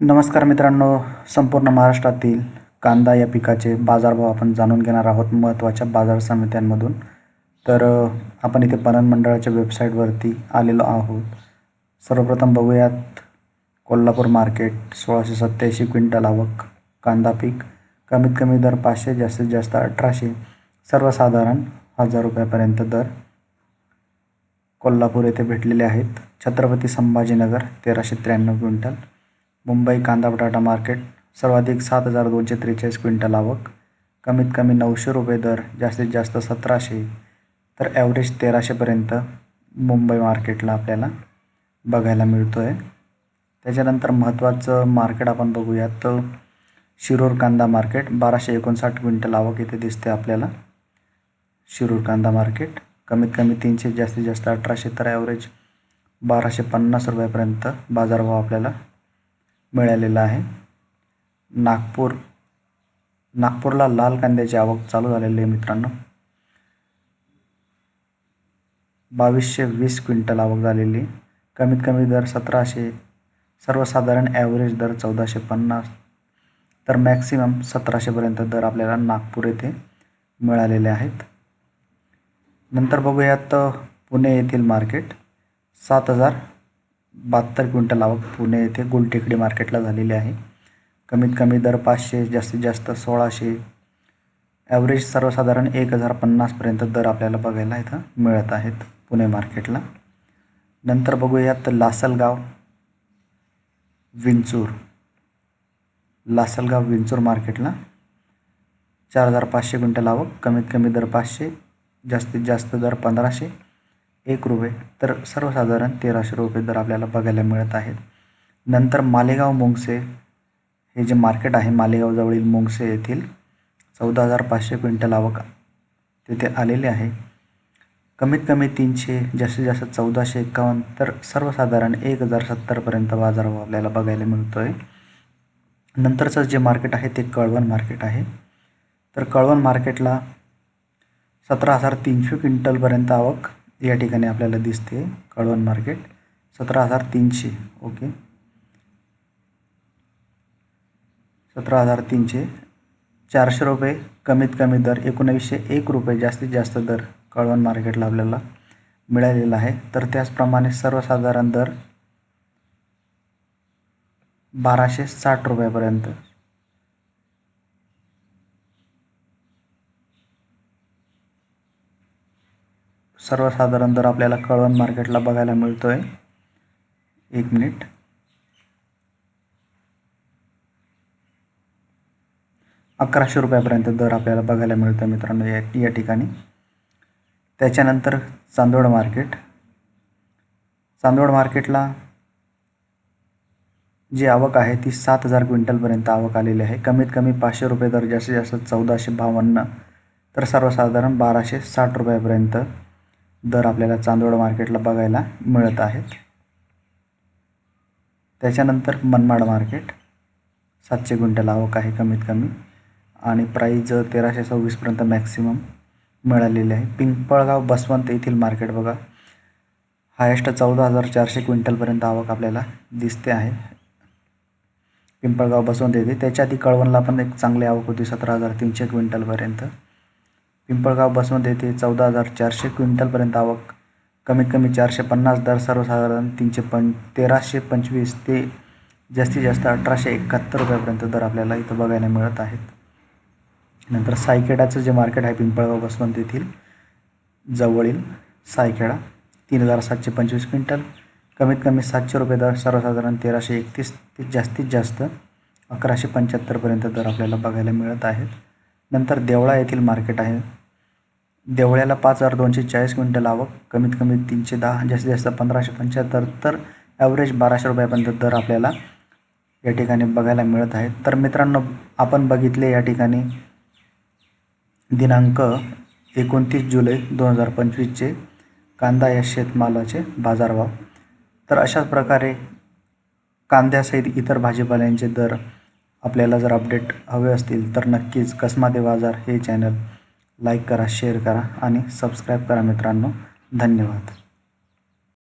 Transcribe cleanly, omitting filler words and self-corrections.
नमस्कार मित्रांनो, संपूर्ण महाराष्ट्रातील कांदा या पिकाचे बाजारभाव आपण जाणून घेणार आहोत महत्त्वाच्या बाजार समित्यांमधून। तर आपण इथे पणन मंडळाच्या वेबसाईटवरती आलेलो आहोत। सर्वप्रथम बघूयात कोल्हापूर मार्केट 1687 क्विंटल आवक कांदा पीक, कमीत कमी दर 500, जास्तीत जास्त 1800, सर्वसाधारण 1000 रुपयापर्यंत दर कोल्हापूर येथे भेटलेले आहेत। छत्रपती संभाजीनगर 1393 क्विंटल, मुंबई कांदा बटाटा मार्केट सर्वाधिक 7243 क्विंटल आवक, कमीत कमी 900 रुपये दर, जास्तीत जास्त 1700, तर ॲव्हरेज 1300पर्यंत मुंबई मार्केटला आपल्याला बघायला मिळतो आहे। त्याच्यानंतर महत्त्वाचं मार्केट आपण बघूयात, शिरूर कांदा मार्केट 1259 क्विंटल आवक इथे दिसते आपल्याला। शिरूर कांदा मार्केट कमीत कमी 300, जास्तीत जास्त 1800, तर ॲव्हरेज 1250 रुपयापर्यंत बाजारभाव आपल्याला मिळालेला आहे। नागपूरला लाल कांद्याची आवक चालू झालेली आहे मित्रांनो। 2220 क्विंटल आवक झालेली, कमीत कमी दर 1700, सर्वसाधारण ॲव्हरेज दर 1450, तर मॅक्सिमम 1700पर्यंत दर आपल्याला नागपूर येथे मिळालेले आहेत। नंतर बघूयात पुणे येथील मार्केट 7072 क्विंटल आवक पुणे येथे गुलटेकडी मार्केटला झालेली आहे। कमीत कमी दर 500, जास्तीत जास्त 1600, ॲव्हरेज सर्वसाधारण 1050पर्यंत दर आपल्याला बघायला इथं मिळत आहेत पुणे मार्केटला। नंतर बघूयात लासलगाव विंचूर मार्केटला 4500 क्विंटल आवक, कमीत कमी दर 500, जास्तीत जास्त दर 1500, 1 रुपये, तर सर्वसाधारण 1300 रुपये दर आपल्याला बघायला मिळत आहेत। नंतर मालेगाव मुंगसे हे जे मार्केट आहे, मालेगावजवळील मुंगसे येथील 14500 क्विंटल आवक तिथे आलेली आहे। कमीत कमी 300, जास्तीत जास्त 1451, तर सर्वसाधारण 1070पर्यंत बाजारभाव आपल्याला बघायला मिळतो आहे। नंतरचं जे मार्केट आहे ते कळवण मार्केट आहे। तर कळवण मार्केटला 17300 क्विंटलपर्यंत आवक या ठिकाणी आपल्याला दिसते। कळवण मार्केट 17300, ओके, 17300, 400 रुपये कमीत कमी दर, 1901 रुपये जास्तीत जास्त दर कळवण मार्केटला आपल्याला मिळालेला आहे। तर त्याचप्रमाणे सर्वसाधारण दर 1260 रुपयापर्यंत, सर्वसाधारण दर आपल्याला कळवण मार्केटला बघायला मिळतो आहे। 1 मिनिट, 1100 रुपयापर्यंत दर आपल्याला बघायला मिळतो मित्रांनो या ठिकाणी। त्याच्यानंतर चांदवड मार्केटला जी आवक आहे ती 7000 क्विंटलपर्यंत आवक आलेली आहे। कमीत कमी 500 रुपये दर, जास्तीत जास्त 1452, तर सर्वसाधारण 1260 रुपयापर्यंत दर आपल्याला चांदवड मार्केटला बघायला मिळत आहेत। त्याच्यानंतर मनमाड मार्केट 700 क्विंटल आवक आहे कमीत कमी, आणि प्राईज 1326पर्यंत मॅक्सिमम मिळालेले आहे। पिंपळगाव बसवंत येथील मार्केट बघा, हायेस्ट 14400 क्विंटलपर्यंत आवक आपल्याला दिसते आहे पिंपळगाव बसवंत येथे। त्याच्या आधी कळवणला पण एक चांगली आवक होती 17300 क्विंटलपर्यंत। पिंपळगाव बसवंत येथे 14400 क्विंटलपर्यंत आवक, कमीत कमी 450 दर, सर्वसाधारण 1325 ते जास्तीत जास्त 1871 रुपयापर्यंत दर आपल्याला इथं बघायला मिळत आहेत। नंतर सायखेडाचं जे मार्केट आहे पिंपळगाव बसवंत येथील जवळील सायखेडा 3725 क्विंटल, कमीत कमी 700 रुपये दर, सर्वसाधारण 1331 ते जास्तीत जास्त 1175पर्यंत दर आपल्याला बघायला मिळत आहेत। नंतर देवळा येथील मार्केट आहे, देवळ्याला 5240 क्विंटल आवक, कमीत कमी 310, जास्तीत जास्त 1575, तर ॲव्हरेज 1200 रुपयापर्यंत दर आपल्याला या ठिकाणी बघायला मिळत आहेत। तर मित्रांनो, आपण बघितले या ठिकाणी दिनांक 29 जुलै 2025चे कांदा या शेतमालाचे बाजारभाव। तर अशाच प्रकारे कांद्यासहित इतर भाजीपाल्यांचे दर आपल्याला जर अपडेट हवे असतील तर नक्कीच कसमाते बाजार हे चॅनल लाईक करा, शेअर करा आणि सबस्क्राईब करा मित्रांनो। धन्यवाद।